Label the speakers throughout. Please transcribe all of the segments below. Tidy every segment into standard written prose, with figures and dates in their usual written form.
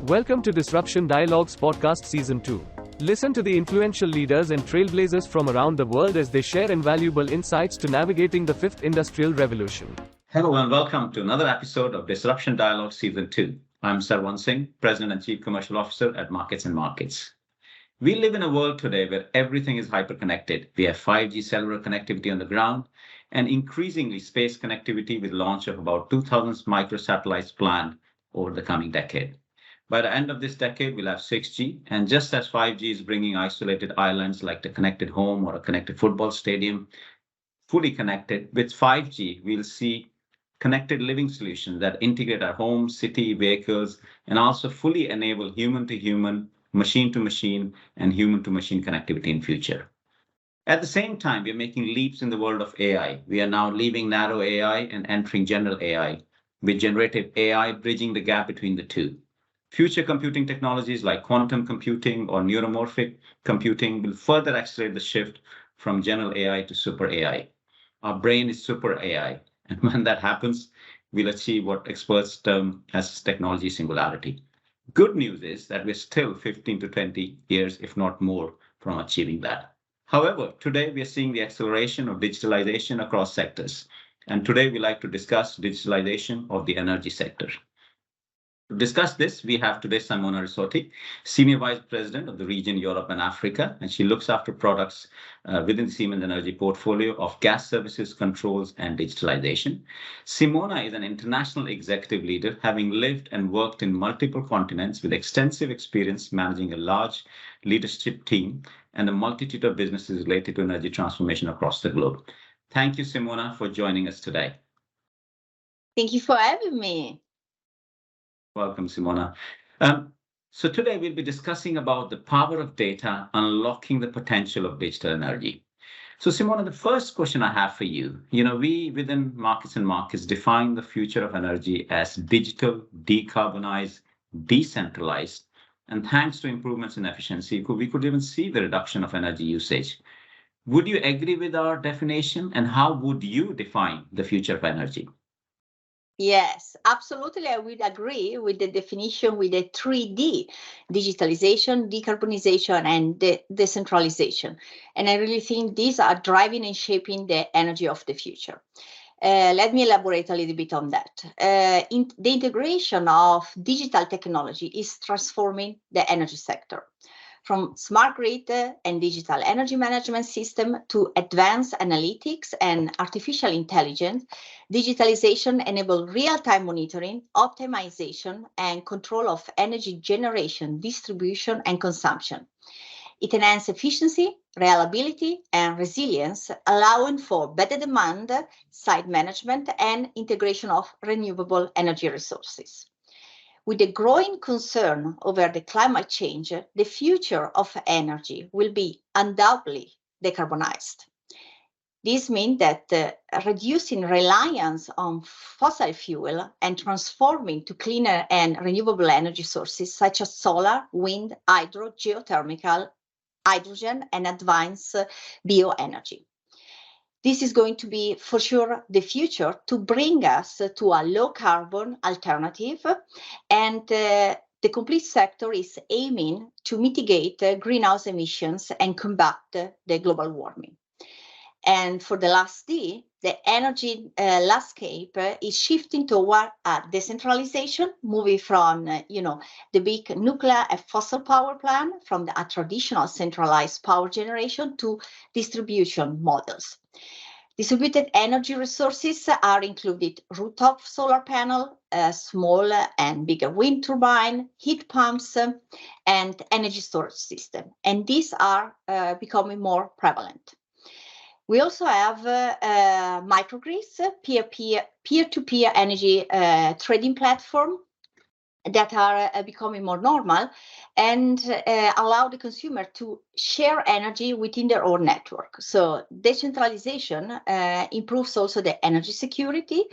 Speaker 1: Welcome to Disruption Dialogues Podcast Season 2. Listen to the influential leaders and trailblazers from around the world as they share invaluable insights to navigating the fifth industrial revolution.
Speaker 2: Hello and welcome to another episode of Disruption Dialogues Season 2. I'm Sarwant Singh, President and Chief Commercial Officer at MarketsandMarkets. We live in a world today where everything is hyper-connected. We have 5G cellular connectivity on the ground and increasingly space connectivity with launch of about 2,000 microsatellites planned over the coming decade. By the end of this decade, we'll have 6G, and just as 5G is bringing isolated islands like the connected home or a connected football stadium fully connected, with 5G, we'll see connected living solutions that integrate our homes, city, vehicles, and also fully enable human-to-human, machine-to-machine, and human-to-machine connectivity in future. At the same time, we are making leaps in the world of AI. We are now leaving narrow AI and entering general AI, with generative AI bridging the gap between the two. Future computing technologies like quantum computing or neuromorphic computing will further accelerate the shift from general AI to super AI. Our brain is super AI, and when that happens, we'll achieve what experts term as technology singularity. Good news is that we're still 15 to 20 years, if not more, from achieving that. However, today we are seeing the acceleration of digitalization across sectors, and today we like to discuss digitalization of the energy sector. To discuss this, we have today Simona Rossetti, Senior Vice President of the region Europe and Africa, and she looks after products within the Siemens Energy portfolio of gas services, controls, and digitalization. Simona is an international executive leader, having lived and worked in multiple continents with extensive experience managing a large leadership team and a multitude of businesses related to energy transformation across the globe. Thank you, Simona, for joining us today.
Speaker 3: Thank you for having me.
Speaker 2: Welcome, Simona. So today we'll be discussing about the power of data unlocking the potential of digital energy. So Simona, the first question I have for you, we within Markets and Markets define the future of energy as digital, decarbonized, decentralized, and thanks to improvements in efficiency, we could even see the reduction of energy usage. Would you agree with our definition, and how would you define the future of energy?
Speaker 3: Yes, absolutely. I would agree with the definition with the 3D, digitalization, decarbonization, and decentralization. And I really think these are driving and shaping the energy of the future. Let me elaborate a little bit on that. The integration of digital technology is transforming the energy sector. From smart grid and digital energy management system to advanced analytics and artificial intelligence, digitalization enables real-time monitoring, optimization, and control of energy generation, distribution, and consumption. It enhances efficiency, reliability, and resilience, allowing for better demand, side management, and integration of renewable energy resources. With the growing concern over the climate change, the future of energy will be undoubtedly decarbonized. This means that reducing reliance on fossil fuel and transforming to cleaner and renewable energy sources such as solar, wind, hydro, geothermal, hydrogen, and advanced bioenergy. This is going to be, for sure, the future to bring us to a low-carbon alternative, and the complete sector is aiming to mitigate greenhouse emissions and combat the global warming. And for the last D, the energy landscape is shifting toward a decentralization, moving from, the big nuclear and fossil power plant, from a traditional centralized power generation to distribution models. Distributed energy resources are included rooftop solar panel, small and bigger wind turbine, heat pumps, and energy storage system. And these are becoming more prevalent. We also have microgrids, peer-to-peer energy trading platform that are becoming more normal and allow the consumer to share energy within their own network. So decentralization improves also the energy security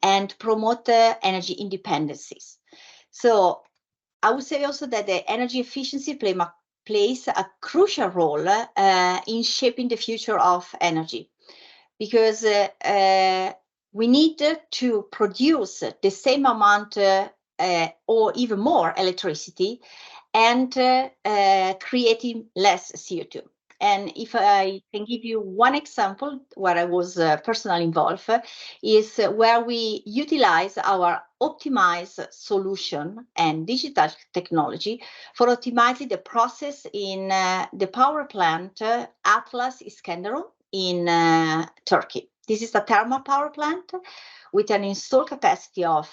Speaker 3: and promote energy independencies. So I would say also that the energy efficiency plays a crucial role in shaping the future of energy, because we need to produce the same amount or even more electricity and creating less CO2. And if I can give you one example where I was personally involved, is where we utilize our optimized solution and digital technology for optimizing the process in the power plant Atlas Iskenderun in Turkey. This is a thermal power plant with an installed capacity of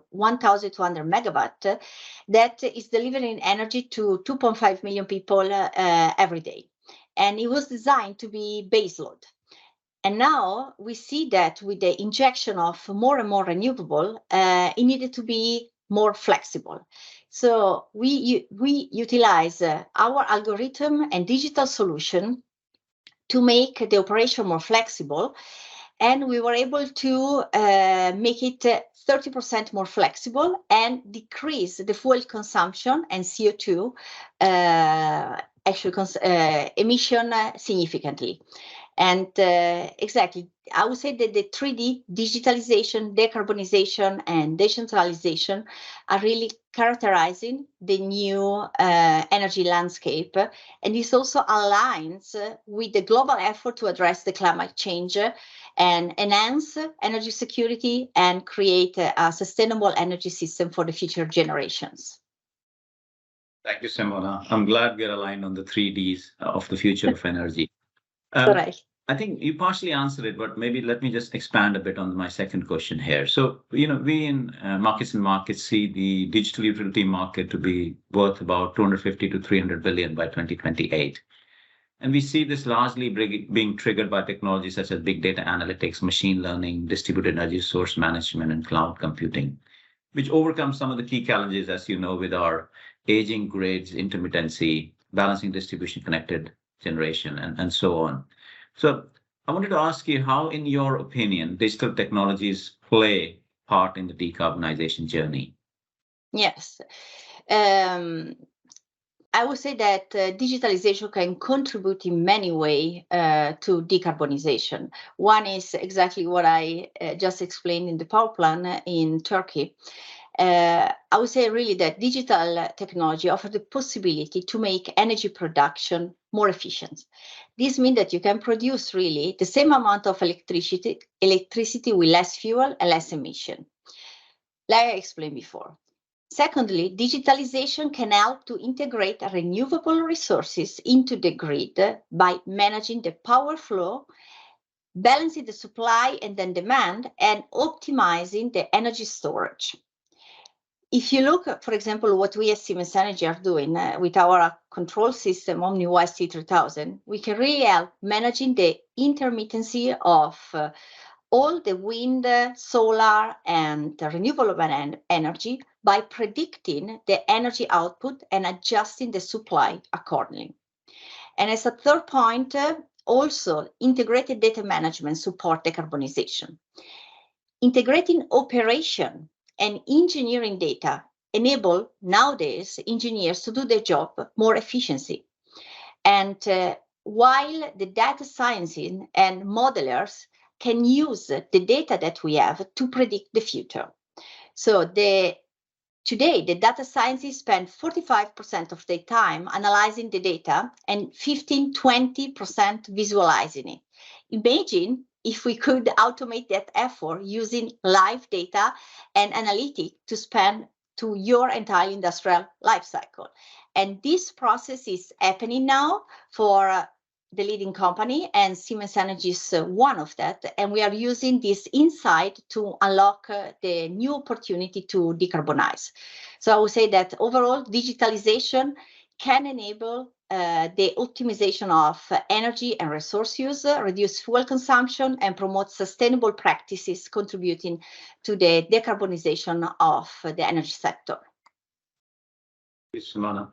Speaker 3: 1,200 megawatt that is delivering energy to 2.5 million people every day. And it was designed to be baseload. And now we see that with the injection of more and more renewable, it needed to be more flexible. So we utilize our algorithm and digital solution to make the operation more flexible. And we were able to make it 30% more flexible and decrease the fuel consumption and CO2 emission significantly. And exactly, I would say that the 3D, digitalization, decarbonization, and decentralization are really characterizing the new energy landscape. And this also aligns with the global effort to address the climate change and enhance energy security and create a sustainable energy system for the future generations.
Speaker 2: Thank you, Simona. I'm glad we're aligned on the 3Ds of the future of energy.
Speaker 3: Correct.
Speaker 2: I think you partially answered it, but maybe let me just expand a bit on my second question here. So, we in Markets and Markets see the digital utility market to be worth about 250 to 300 billion by 2028. And we see this largely being triggered by technologies such as big data analytics, machine learning, distributed energy source management, and cloud computing, which overcomes some of the key challenges, as you know, with our aging grids, intermittency, balancing distribution, connected generation, and so on. So I wanted to ask you how, in your opinion, digital technologies play part in the decarbonization journey?
Speaker 3: Yes. I would say that digitalization can contribute in many ways to decarbonization. One is exactly what I just explained in the power plant in Turkey. I would say really that digital technology offers the possibility to make energy production more efficient. This means that you can produce really the same amount of electricity with less fuel and less emission, like I explained before. Secondly, digitalization can help to integrate renewable resources into the grid by managing the power flow, balancing the supply and then demand, and optimizing the energy storage. If you look at, for example, what we at Siemens Energy are doing with our control system, OmniWise T3000, we can really help managing the intermittency of all the wind, solar, and renewable energy by predicting the energy output and adjusting the supply accordingly. And as a third point, also integrated data management support decarbonization. Integrating operation and engineering data enable nowadays engineers to do their job more efficiently. And while the data scientists and modelers can use the data that we have to predict the future. So today, the data scientists spend 45% of their time analyzing the data and 15-20% visualizing it. Imagine if we could automate that effort using live data and analytics to span to your entire industrial life cycle. And this process is happening now for the leading company, and Siemens Energy is one of that. And we are using this insight to unlock the new opportunity to decarbonize. So I would say that overall, digitalization can enable the optimization of energy and resource use, reduce fuel consumption, and promote sustainable practices contributing to the decarbonization of the energy sector.
Speaker 2: Simona.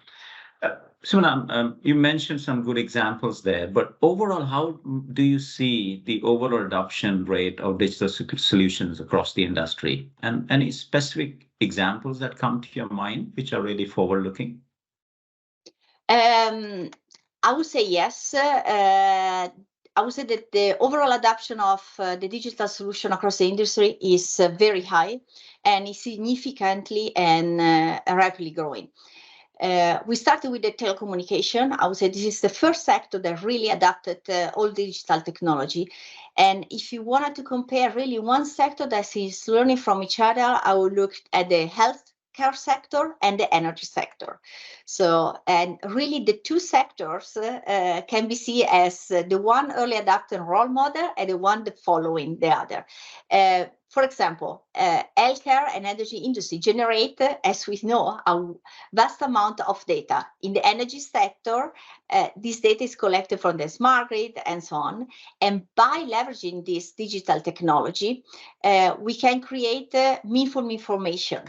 Speaker 2: Simona, you mentioned some good examples there, but overall, how do you see the overall adoption rate of digital solutions across the industry? And any specific examples that come to your mind, which are really forward-looking?
Speaker 3: I would say yes. I I would say that the overall adoption of the digital solution across the industry is very high and is significantly and rapidly growing. We started with the telecommunication. I would say this is the first sector that really adapted all digital technology. And if you wanted to compare really one sector that is learning from each other, I would look at the healthcare sector and the energy sector. So, and really the two sectors can be seen as the one early adopter role model and the one that following the other. For example, healthcare and energy industry generate, as we know, a vast amount of data. In the energy sector, this data is collected from the smart grid and so on. And by leveraging this digital technology, we can create meaningful information.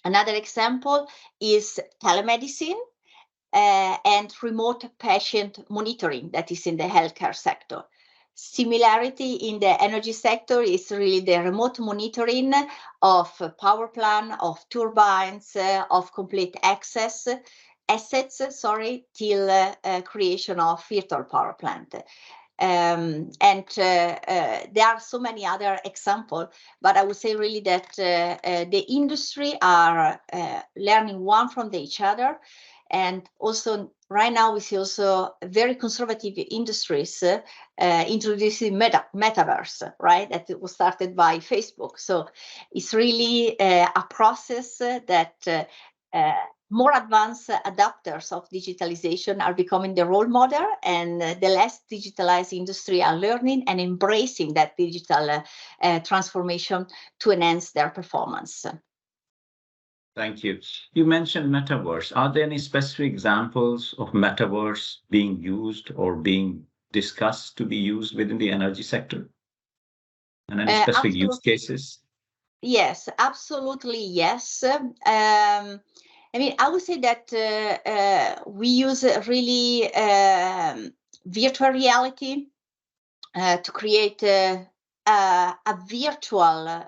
Speaker 3: Another example is telemedicine and remote patient monitoring that is in the healthcare sector. Similarity in the energy sector is really the remote monitoring of power plant, of turbines, of complete assets, till creation of virtual power plant. And there are so many other examples, but I would say really that the industry are learning one from each other. And also right now we see also very conservative industries introducing Metaverse, right? That was started by Facebook. So it's really a process that more advanced adapters of digitalization are becoming the role model, and the less digitalized industry are learning and embracing that digital transformation to enhance their performance.
Speaker 2: Thank you. You mentioned Metaverse. Are there any specific examples of Metaverse being used or being discussed to be used within the energy sector? And any specific use cases?
Speaker 3: Yes, absolutely. Yes. I mean, I would say that we use really virtual reality to create a virtual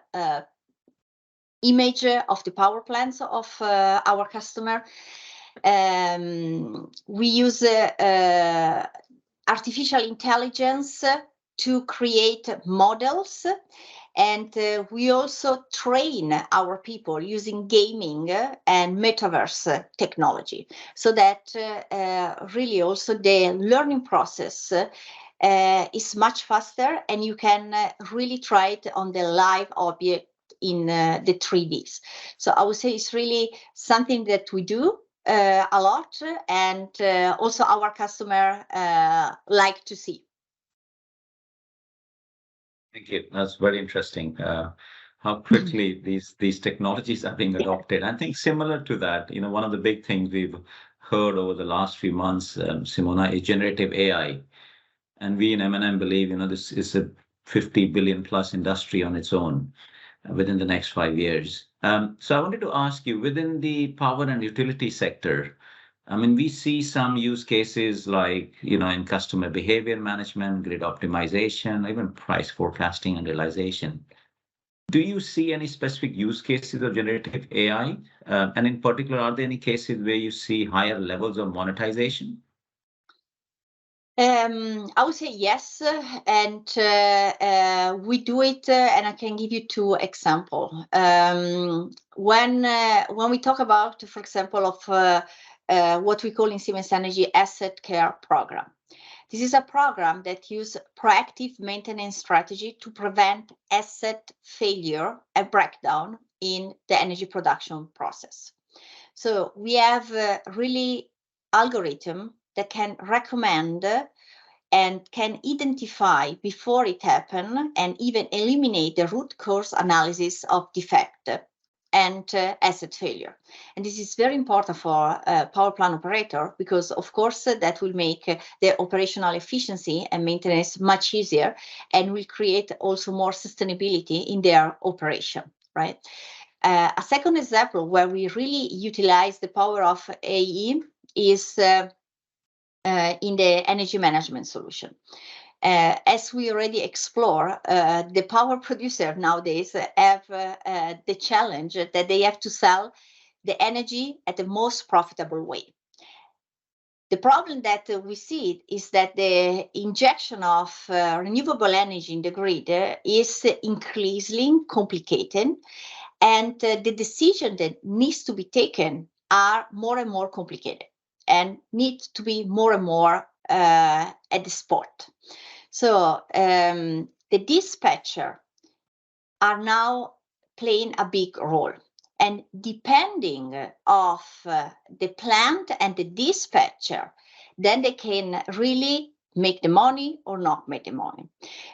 Speaker 3: image of the power plants of our customer. We use artificial intelligence to create models. And we also train our people using gaming and Metaverse technology, so that really also the learning process is much faster, and you can really try it on the live object in the 3Ds. So I would say it's really something that we do a lot, and also our customer like to see.
Speaker 2: Thank you. That's very interesting. How quickly these technologies are being adopted. I think similar to that, one of the big things we've heard over the last few months, Simona, is generative AI. And we in M&M believe, this is a 50 billion plus industry on its own within the next 5 years. So I wanted to ask you, within the power and utility sector, I mean, we see some use cases like, in customer behavior management, grid optimization, even price forecasting and realization. Do you see any specific use cases of generative AI? And in particular, are there any cases where you see higher levels of monetization?
Speaker 3: I would say yes, and we do it, and I can give you 2 examples. When we talk about, for example, of what we call in Siemens Energy asset care program. This is a program that uses proactive maintenance strategy to prevent asset failure and breakdown in the energy production process. So we have really algorithm that can recommend and can identify before it happens and even eliminate the root cause analysis of defect and asset failure. And this is very important for power plant operator, because of course that will make the operational efficiency and maintenance much easier, and will create also more sustainability in their operation, right? A second example where we really utilize the power of AI is in the energy management solution. As we already explore, the power producer nowadays have the challenge that they have to sell the energy at the most profitable way. The problem that we see is that the injection of renewable energy in the grid is increasingly complicated, and the decision that needs to be taken are more and more complicated and need to be more and more at the spot. So the dispatcher are now playing a big role. And depending of the plant and the dispatcher, then they can really make the money or not make the money.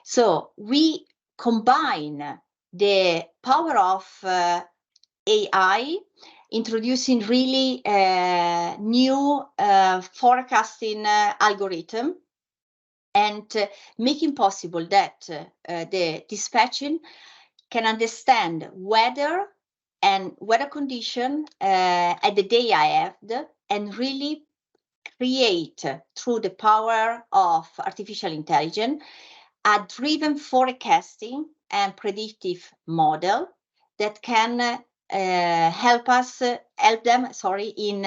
Speaker 3: So we combine the power of AI, introducing really new forecasting algorithm, and making possible that the dispatching can understand weather and weather condition at the day ahead, and really create through the power of artificial intelligence a driven forecasting and predictive model that can help them in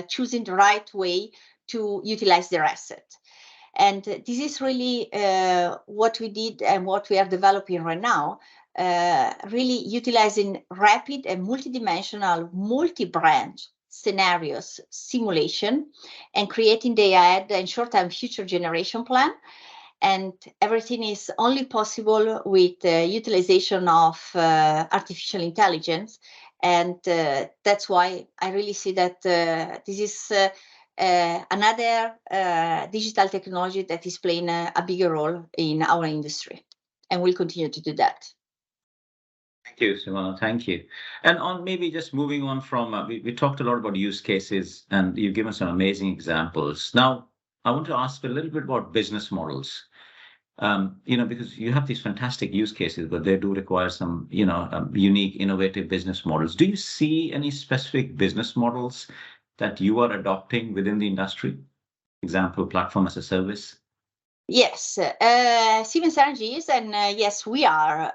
Speaker 3: choosing the right way to utilize their asset. And this is really what we did and what we are developing right now, really utilizing rapid and multidimensional, multi-branch scenarios simulation and creating the ahead and short-term future generation plan. And everything is only possible with utilization of artificial intelligence. And that's why I really see that this is another digital technology that is playing a bigger role in our industry, and will continue to do that.
Speaker 2: Thank you, Simona. Thank you. And on maybe just moving on from, we talked a lot about use cases, and you've given some amazing examples. Now, I want to ask a little bit about business models. Because you have these fantastic use cases, but they do require some, unique, innovative business models. Do you see any specific business models that you are adopting within the industry? Example, platform as a service?
Speaker 3: Yes, Siemens Energy is, and yes, we are.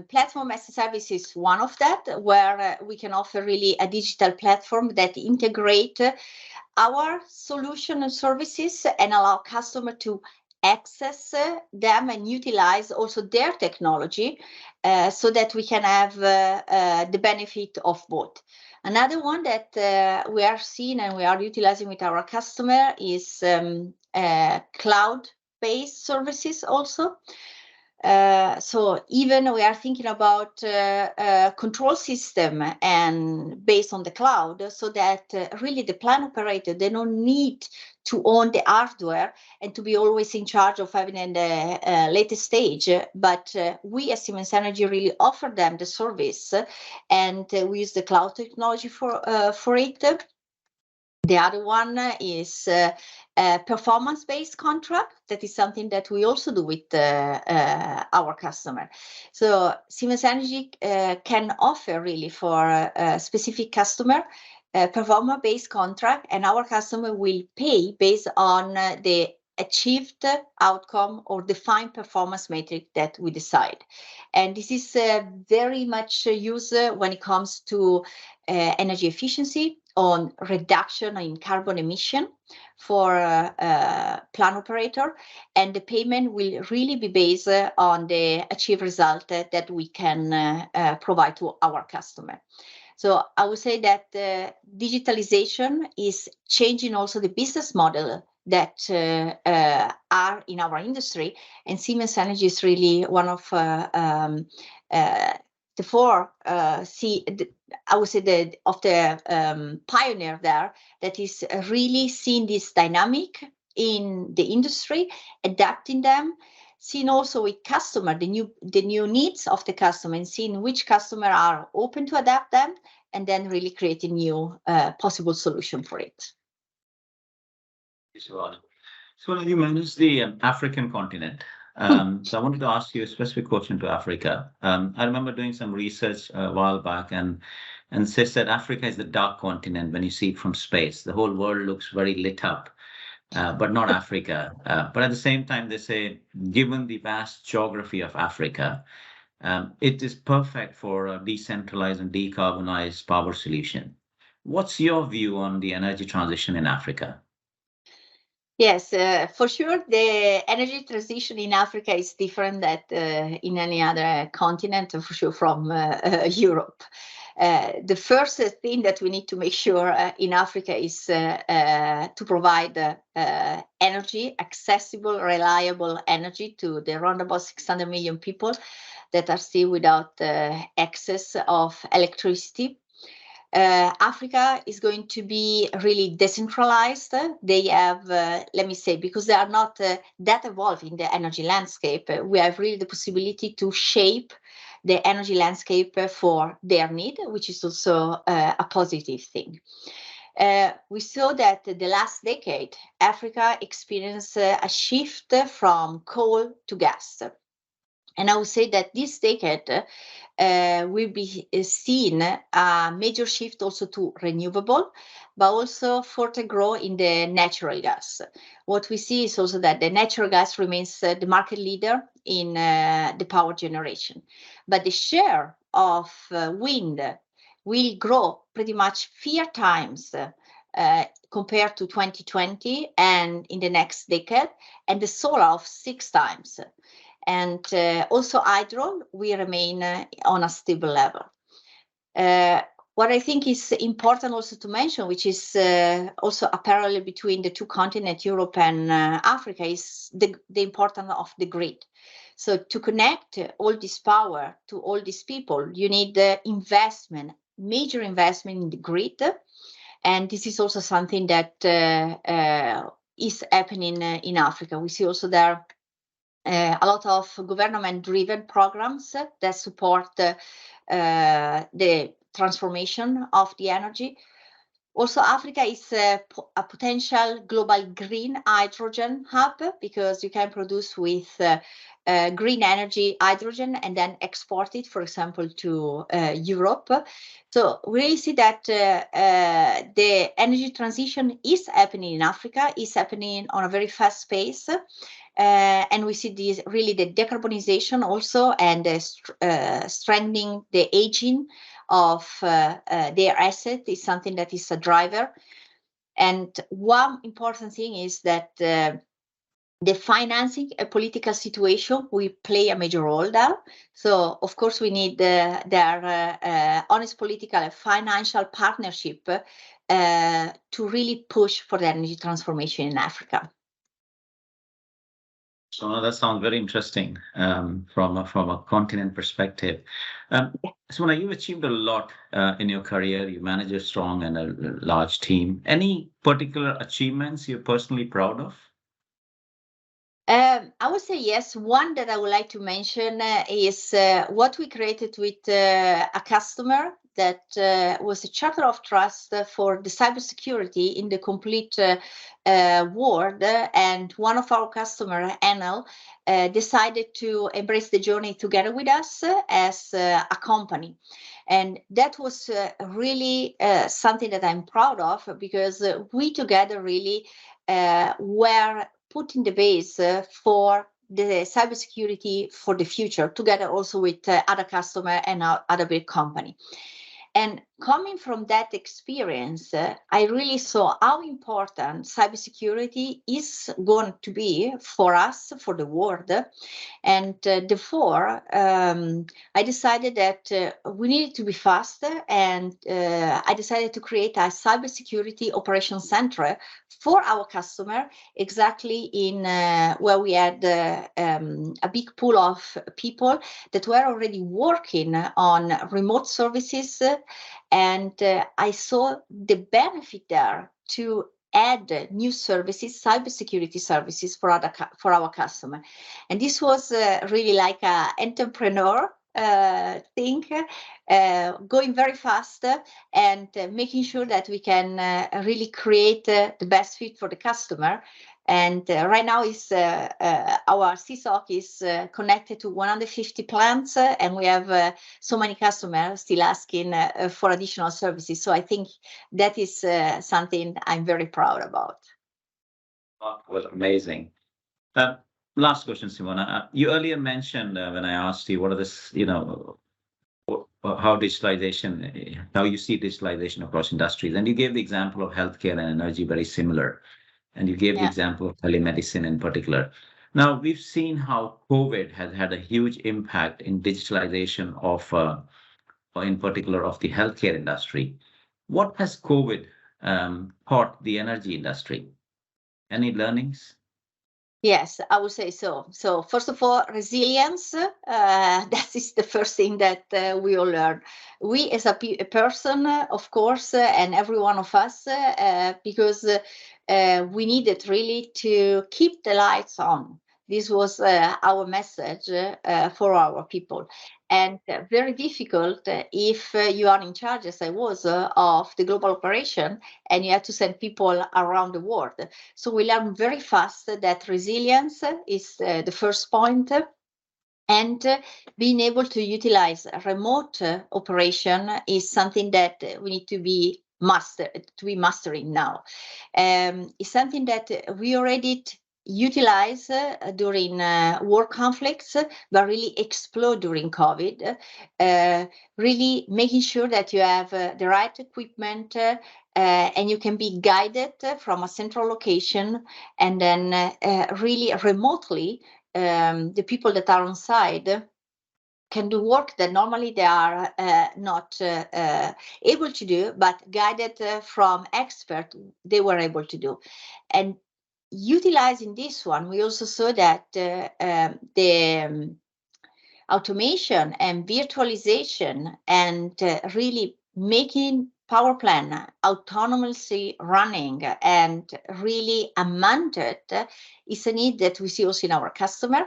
Speaker 3: Platform as a service is one of that, where we can offer really a digital platform that integrate our solution and services and allow customer to access them and utilize also their technology, so that we can have the benefit of both. Another one that we are seeing and we are utilizing with our customer is cloud-based services also. So even we are thinking about control system and based on the cloud, so that really the plant operator, they don't need to own the hardware and to be always in charge of having in the latest stage. But we as Siemens Energy really offer them the service, and we use the cloud technology for it. The other one is a performance-based contract. That is something that we also do with our customer. So Siemens Energy can offer really for a specific customer a performance-based contract, and our customer will pay based on the achieved outcome or defined performance metric that we decide. And this is very much used when it comes to energy efficiency, on reduction in carbon emission for plant operator, and the payment will really be based on the achieved result that we can provide to our customer. So I would say that digitalization is changing also the business model that are in our industry, and Siemens Energy is really one of the four I would say the pioneer there that is really seeing this dynamic in the industry, adapting them, seeing also with customer the new needs of the customer, and seeing which customer are open to adapt them, and then really creating new possible solution for it.
Speaker 2: So you manage the African continent. So I wanted to ask you a specific question to Africa. I remember doing some research a while back, and says that Africa is the dark continent when you see it from space. The whole world looks very lit up, but not Africa. But at the same time, they say, given the vast geography of Africa, it is perfect for a decentralized and decarbonized power solution. What's your view on the energy transition in Africa?
Speaker 3: Yes, for sure. The energy transition in Africa is different than in any other continent, for sure, from Europe. The first thing that we need to make sure in Africa is to provide energy, accessible, reliable energy to the around about 600 million people that are still without access of electricity. Africa is going to be really decentralized. They have, let me say, because they are not that evolved in the energy landscape, we have really the possibility to shape the energy landscape for their need, which is also a positive thing. We saw that the last decade, Africa experienced a shift from coal to gas. And I would say that this decade will be seen a major shift also to renewable, but also further grow in the natural gas. What we see is also that the natural gas remains the market leader in the power generation, but the share of wind will grow pretty much 4 times compared to 2020 and in the next decade, and the solar of 6 times. And also hydro will remain on a stable level. What I think is important also to mention, which is also a parallel between the two continents, Europe and Africa, is the importance of the grid. So to connect all this power to all these people, you need investment, major investment in the grid. And this is also something that is happening in Africa. We see also there a lot of government-driven programs that support the transformation of the energy. Also, Africa is a potential global green hydrogen hub because you can produce with green energy hydrogen and then export it, for example, to Europe. So we really see that the energy transition is happening in Africa, is happening on a very fast pace. And we see this really the decarbonization also and strengthening the aging of their asset is something that is a driver. And one important thing is that the financing a political situation will play a major role there. So of course we need their honest political and financial partnership to really push for the energy transformation in Africa.
Speaker 2: So that sounds very interesting from a continent perspective. Simona, you've achieved a lot in your career. You manage a strong and a large team. Any particular achievements you're personally proud of?
Speaker 3: I would say yes. One that I would like to mention is what we created with a customer that was a charter of trust for the cybersecurity in the complete world. And one of our customers, Enel, decided to embrace the journey together with us as a company. And that was really something that I'm proud of because we together really were putting the base for the cybersecurity for the future, together also with other customer and other big company. And coming from that experience, I really saw how important cybersecurity is going to be for us, for the world. And therefore, I decided that we needed to be faster, and I decided to create a cybersecurity operations center for our customer, exactly in where we had a big pool of people that were already working on remote services. And I saw the benefit there to add new services, cybersecurity services for our customer. And this was really like an entrepreneur thing, going very fast and making sure that we can really create the best fit for the customer. And right now is our CSOC is connected to 150 plants, and we have so many customers still asking for additional services. So I think that is something I'm very proud about.
Speaker 2: Oh, well, amazing. Last question, Simona. You earlier mentioned when I asked you what are this, how you see digitalization across industries, and you gave the example of healthcare and energy, very similar. And you gave the
Speaker 3: Yeah.
Speaker 2: example of telemedicine in particular. Now, we've seen how COVID has had a huge impact in digitalization of, in particular, of the healthcare industry. What has COVID taught the energy industry? Any learnings?
Speaker 3: Yes, I would say so. So first of all, resilience. That is the first thing that we all learn. We as a person, of course, and every one of us, because we needed really to keep the lights on. This was our message for our people. And very difficult if you are in charge, as I was, of the global operation, and you have to send people around the world. So we learn very fast that resilience is the first point, and being able to utilize remote operation is something that we need to be mastering now. It's something that we already utilize during war conflicts, but really explode during COVID. Really making sure that you have the right equipment and you can be guided from a central location, and then really remotely the people that are on site can do work that normally they are not able to do, but guided from expert, they were able to do. And utilizing this one, we also saw that the automation and virtualization and really making power plant autonomously running and really unmanned is a need that we see also in our customer.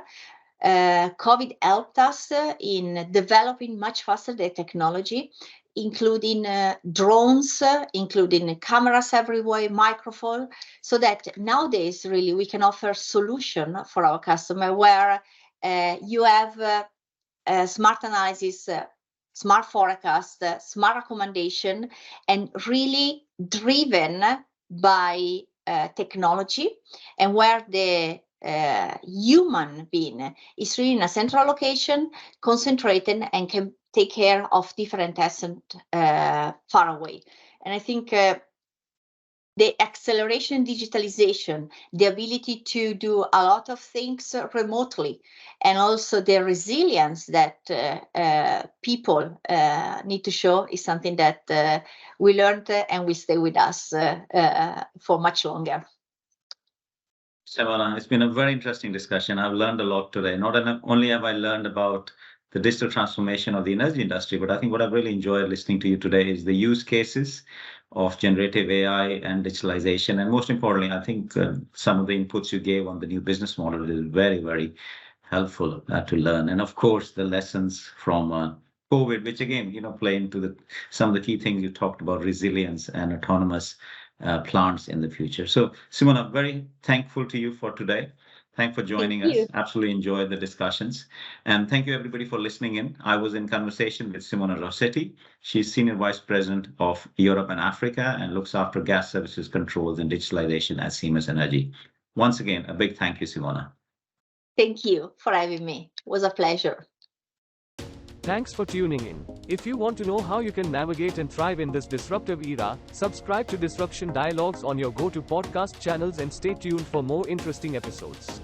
Speaker 3: COVID helped us in developing much faster the technology, including drones, including cameras everywhere, microphone, so that nowadays really we can offer solution for our customer where you have smart analysis, smart forecast, smart recommendation, and really driven by technology, and where the human being is really in a central location, concentrated, and can take care of different assets far away. And I think the acceleration digitalization, the ability to do a lot of things remotely, and also the resilience that people need to show is something that we learned and will stay with us for much longer.
Speaker 2: Simona, it's been a very interesting discussion. I've learned a lot today. Not only have I learned about the digital transformation of the energy industry, but I think what I've really enjoyed listening to you today is the use cases of generative AI and digitalization. And most importantly, I think some of the inputs you gave on the new business model is very, very helpful to learn. And of course, the lessons from COVID, which again, play into some of the key things you talked about, resilience and autonomous plants in the future. So Simona, very thankful to you for today. Thanks for joining us. Absolutely enjoyed the discussions. And thank you everybody for listening in. I was in conversation with Simona Rossetti. She's Senior Vice President of Europe and Africa and looks after gas services controls and digitalization at Siemens Energy. Once again, a big thank you, Simona.
Speaker 3: Thank you for having me. It was a pleasure.
Speaker 1: Thanks for tuning in. If you want to know how you can navigate and thrive in this disruptive era, subscribe to Disruption Dialogues on your go-to podcast channels and stay tuned for more interesting episodes.